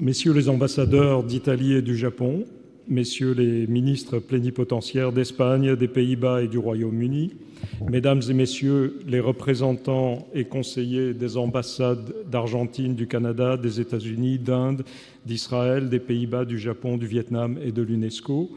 Messieurs les ambassadeurs d'Italie et du Japon, Messieurs les ministres plénipotentiaires d'Espagne, des Pays-Bas et du Royaume-Uni, Mesdames et Messieurs les représentants et conseillers des ambassades d'Argentine, du Canada, des États-Unis, d'Inde, d'Israël, des Pays-Bas, du Japon, du Vietnam et de l'UNESCO,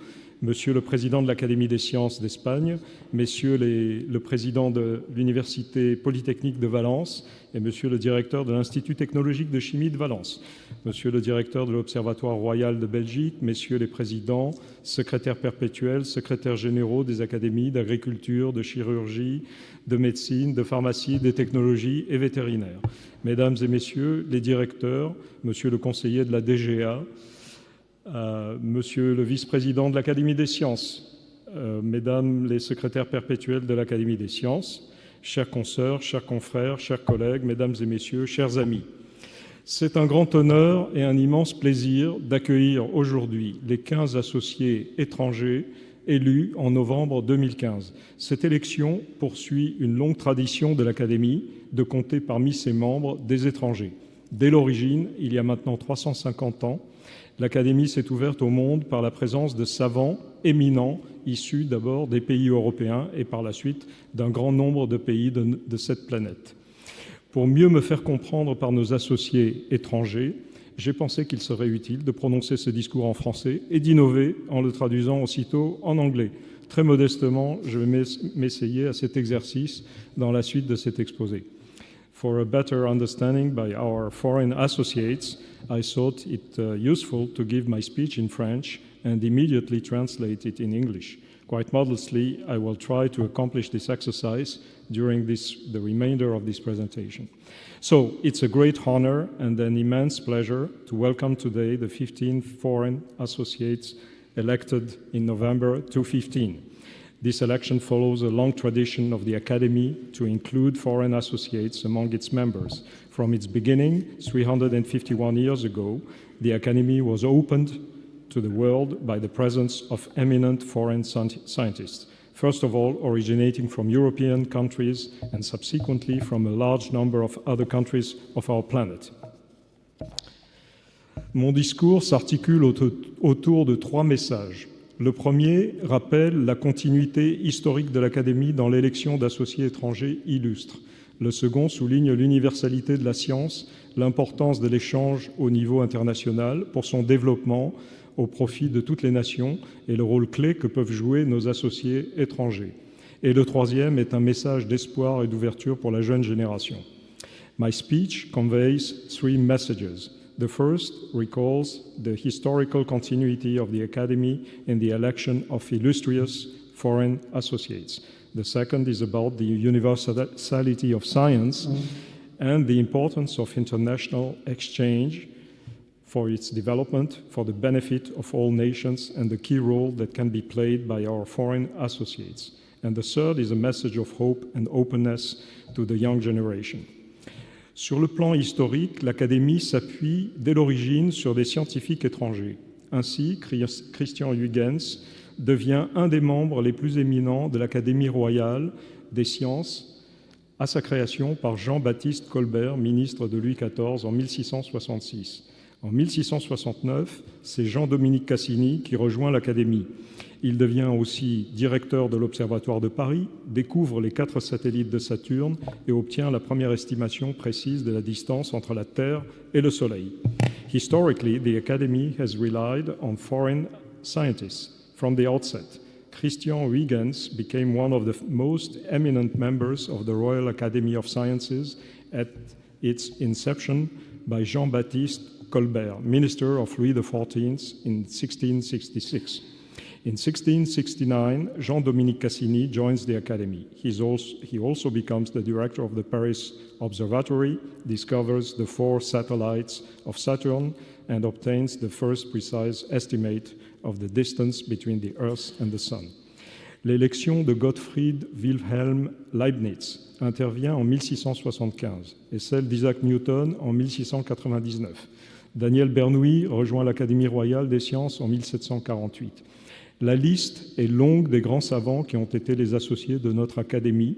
Monsieur le Président de l'Académie des sciences d'Espagne, Messieurs le Président de l'Université Polytechnique de Valence et Monsieur le Directeur de l'Institut technologique de chimie de Valence, Monsieur le Directeur de l'Observatoire royal de Belgique, Messieurs les Présidents, secrétaires perpétuels, secrétaires généraux des académies d'agriculture, de chirurgie, de médecine, de pharmacie, des technologies et vétérinaires, Mesdames et Messieurs les directeurs, Monsieur le conseiller de la DGA, Monsieur le vice-président de l'Académie des sciences, Mesdames les secrétaires perpétuels de l'Académie des sciences, chers consoeurs, chers confrères, chers collègues, Mesdames et Messieurs, chers amis. C'est un grand honneur et un immense plaisir d'accueillir aujourd'hui les 15 associés étrangers élus en novembre 2015. Cette élection poursuit une longue tradition de l'Académie de compter parmi ses membres des étrangers. Dès l'origine, il y a maintenant 350 ans, l'Académie s'est ouverte au monde par la présence de savants éminents issus d'abord des pays européens et par la suite d'un grand nombre de pays de cette planète. Pour mieux me faire comprendre par nos associés étrangers, j'ai pensé qu'il serait utile de prononcer ce discours en français et d'innover en le traduisant aussitôt en anglais. Très modestement, je vais m'essayer à cet exercice dans la suite de cet exposé. For a better understanding by our foreign associates, I thought it useful to give my speech in French and immediately translate it in English. Quite modestly, I will try to accomplish this exercise during the remainder of this presentation. So, it's a great honor and an immense pleasure to welcome today the 15 foreign associates elected in November 2015. This election follows a long tradition of the Academy to include foreign associates among its members. From its beginning, 351 years ago, the Academy was opened to the world by the presence of eminent foreign scientists, first of all originating from European countries and subsequently from a large number of other countries of our planet. Mon discours s'articule autour de trois messages. Le premier rappelle la continuité historique de l'Académie dans l'élection d'associés étrangers illustres. Le second souligne l'universalité de la science, l'importance de l'échange au niveau international pour son développement au profit de toutes les nations et le rôle clé que peuvent jouer nos associés étrangers. Et le troisième est un message d'espoir et d'ouverture pour la jeune génération. My speech conveys three messages. The first recalls the historical continuity of the Academy in the election of illustrious foreign associates. The second is about the universality of science and the importance of international exchange for its development, for the benefit of all nations, and the key role that can be played by our foreign associates. And the third is a message of hope and openness to the young generation. Sur le plan historique, l'Académie s'appuie dès l'origine sur des scientifiques étrangers. Ainsi, Christian Huygens devient un des membres les plus éminents de l'Académie royale des sciences à sa création par Jean-Baptiste Colbert, ministre de Louis XIV en 1666. En 1669, c'est Jean-Dominique Cassini qui rejoint l'Académie. Il devient aussi directeur de l'Observatoire de Paris, découvre les 4 satellites de Saturne et obtient la première estimation précise de la distance entre la Terre et le Soleil. Historically, the Academy has relied on foreign scientists from the outset. Christian Huygens became one of the most eminent members of the Royal Academy of Sciences at its inception by Jean-Baptiste Colbert, minister of Louis XIV in 1666. In 1669, Jean-Dominique Cassini joins the Academy. He also becomes the director of the Paris Observatory, discovers the 4 satellites of Saturn, and obtains the first precise estimate of the distance between the Earth and the Sun. L'élection de Gottfried Wilhelm Leibniz intervient en 1675 et celle d'Isaac Newton en 1699. Daniel Bernoulli rejoint l'Académie royale des sciences en 1748. La liste est longue des grands savants qui ont été les associés de notre Académie.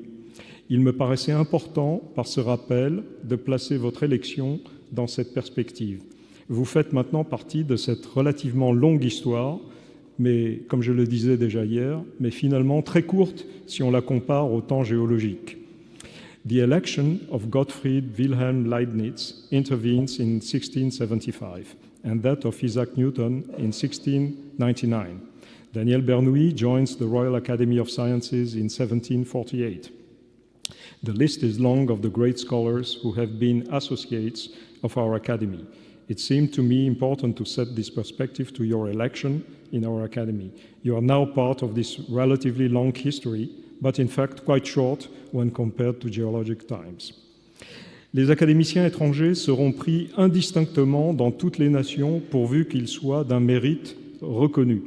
Il me paraissait important, par ce rappel, de placer votre élection dans cette perspective. Vous faites maintenant partie de cette relativement longue histoire, mais comme je le disais déjà hier, mais finalement très courte si on la compare au temps géologique. The election of Gottfried Wilhelm Leibniz intervenes in 1675, and that of Isaac Newton in 1699. Daniel Bernoulli joins the Royal Academy of Sciences in 1748. The list is long of the great scholars who have been associates of our Academy. It seemed to me important to set this perspective to your election in our Academy. You are now part of this relatively long history, but in fact quite short when compared to geologic times. Les académiciens étrangers seront pris indistinctement dans toutes les nations pourvu qu'ils soient d'un mérite reconnu,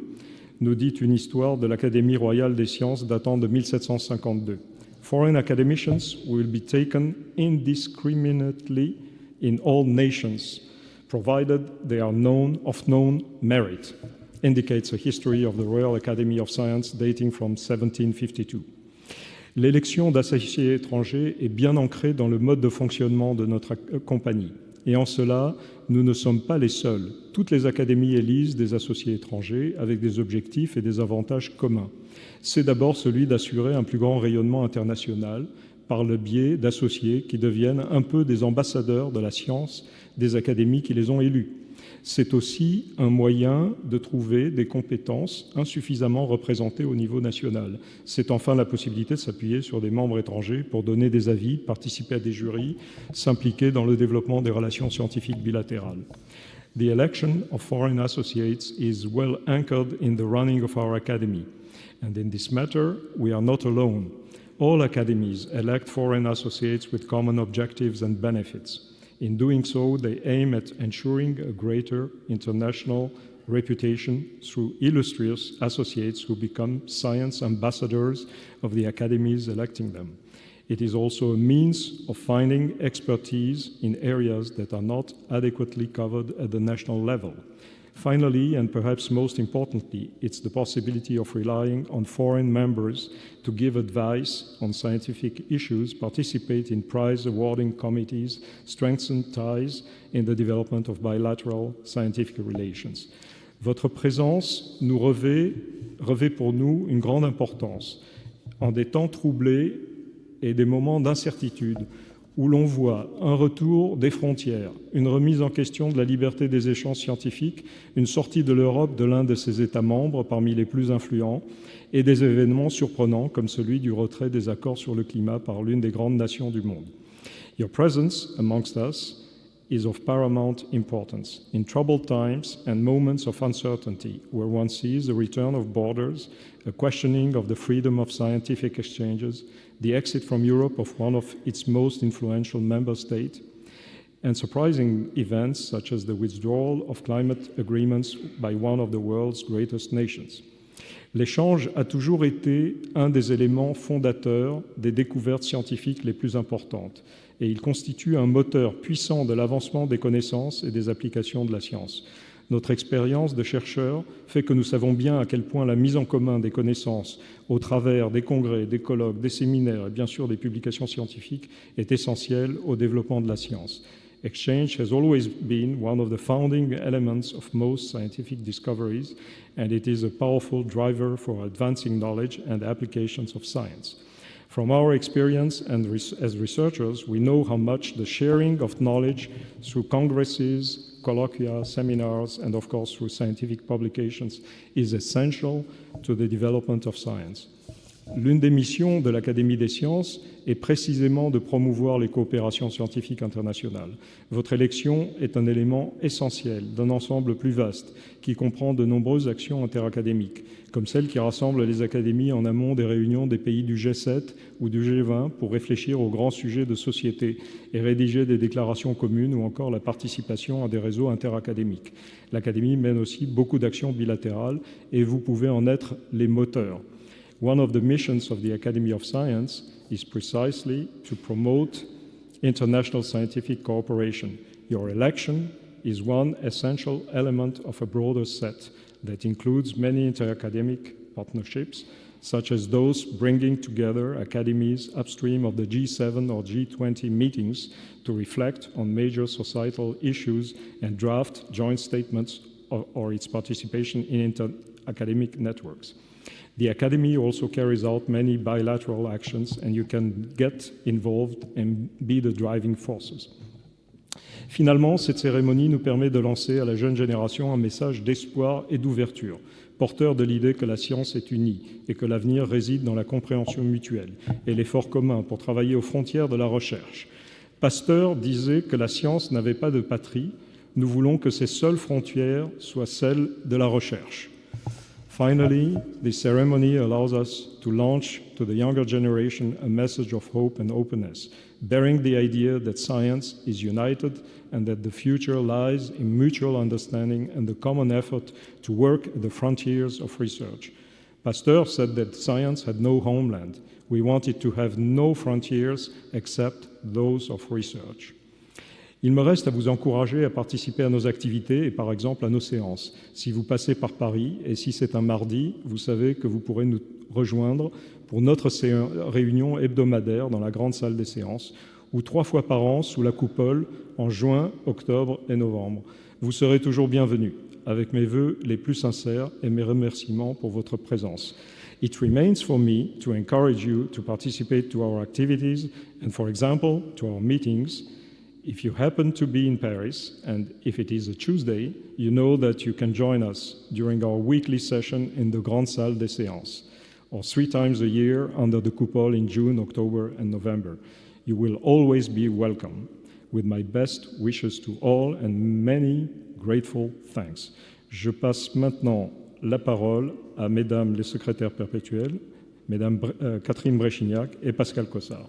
nous dit une histoire de l'Académie royale des sciences datant de 1752. Foreign academicians will be taken indiscriminately in all nations, provided they are known of known merit, indicates a history of the Royal Academy of Science dating from 1752. L'élection d'associés étrangers est bien ancrée dans le mode de fonctionnement de notre compagnie. Et en cela, nous ne sommes pas les seuls. Toutes les académies élisent des associés étrangers avec des objectifs et des avantages communs. C'est d'abord celui d'assurer un plus grand rayonnement international par le biais d'associés qui deviennent un peu des ambassadeurs de la science des académies qui les ont élus. C'est aussi un moyen de trouver des compétences insuffisamment représentées au niveau national. C'est enfin la possibilité de s'appuyer sur des membres étrangers pour donner des avis, participer à des jurys, s'impliquer dans le développement des relations scientifiques bilatérales. The election of foreign associates is well anchored in the running of our academy. And in this matter, we are not alone. All academies elect foreign associates with common objectives and benefits. In doing so, they aim at ensuring a greater international reputation through illustrious associates who become science ambassadors of the academies electing them. It is also a means of finding expertise in areas that are not adequately covered at the national level. Finally, and perhaps most importantly, it's the possibility of relying on foreign members to give advice on scientific issues, participate in prize-awarding committees, strengthen ties in the development of bilateral scientific relations. Votre présence nous revêt pour nous une grande importance. En des temps troublés et des moments d'incertitude, où l'on voit un retour des frontières, une remise en question de la liberté des échanges scientifiques, une sortie de l'Europe de l'un de ses États membres parmi les plus influents, et des événements surprenants comme celui du retrait des accords sur le climat par l'une des grandes nations du monde. Your presence amongst us is of paramount importance. In troubled times and moments of uncertainty, where one sees the return of borders, a questioning of the freedom of scientific exchanges, the exit from Europe of one of its most influential member states, and surprising events such as the withdrawal of climate agreements by one of the world's greatest nations. L'échange a toujours été un des éléments fondateurs des découvertes scientifiques les plus importantes, et il constitue un moteur puissant de l'avancement des connaissances et des applications de la science. Notre expérience de chercheurs fait que nous savons bien à quel point la mise en commun des connaissances au travers des congrès, des colloques, des séminaires et bien sûr des publications scientifiques est essentielle au développement de la science. Exchange has always been one of the founding elements of most scientific discoveries, and it is a powerful driver for advancing knowledge and applications of science. From our experience and as researchers, we know how much the sharing of knowledge through congresses, colloquia, seminars, and of course through scientific publications is essential to the development of science. L'une des missions de l'Académie des sciences est précisément de promouvoir les coopérations scientifiques internationales. Votre élection est un élément essentiel d'un ensemble plus vaste qui comprend de nombreuses actions interacadémiques, comme celle qui rassemble les académies en amont des réunions des pays du G7 ou du G20 pour réfléchir aux grands sujets de société et rédiger des déclarations communes ou encore la participation à des réseaux interacadémiques. L'Académie mène aussi beaucoup d'actions bilatérales et vous pouvez en être les moteurs. One of the missions of the Academy of Science is precisely to promote international scientific cooperation. Your election is one essential element of a broader set that includes many interacademic partnerships, such as those bringing together academies upstream of the G7 or G20 meetings to reflect on major societal issues and draft joint statements or its participation in inter-academic networks. The Academy also carries out many bilateral actions, and you can get involved and be the driving forces. Finalement, cette cérémonie nous permet de lancer à la jeune génération un message d'espoir et d'ouverture, porteur de l'idée que la science est unie et que l'avenir réside dans la compréhension mutuelle et l'effort commun pour travailler aux frontières de la recherche. Pasteur disait que la science n'avait pas de patrie. Nous voulons que ses seules frontières soient celles de la recherche. Finally, this ceremony allows us to launch to the younger generation a message of hope and openness, bearing the idea that science is united and that the future lies in mutual understanding and the common effort to work at the frontiers of research. Pasteur said that science had no homeland. We wanted to have no frontiers except those of research. Il me reste à vous encourager à participer à nos activités et par exemple à nos séances. Si vous passez par Paris et si c'est un mardi, vous savez que vous pourrez nous rejoindre pour notre réunion hebdomadaire dans la grande salle des séances ou 3 fois par an sous la coupole en juin, octobre et novembre. Vous serez toujours bienvenus, avec mes vœux les plus sincères et mes remerciements pour votre présence. It remains for me to encourage you to participate to our activities and, for example, to our meetings. If you happen to be in Paris, and if it is a Tuesday, you know that you can join us during our weekly session in the Grande Salle des Séances, or 3 times a year under the coupole in June, October, and November. You will always be welcome. With my best wishes to all and many grateful thanks. Je passe maintenant la parole à Mesdames les secrétaires perpétuelles, Mesdames Catherine Bréchignac et Pascal Cossard.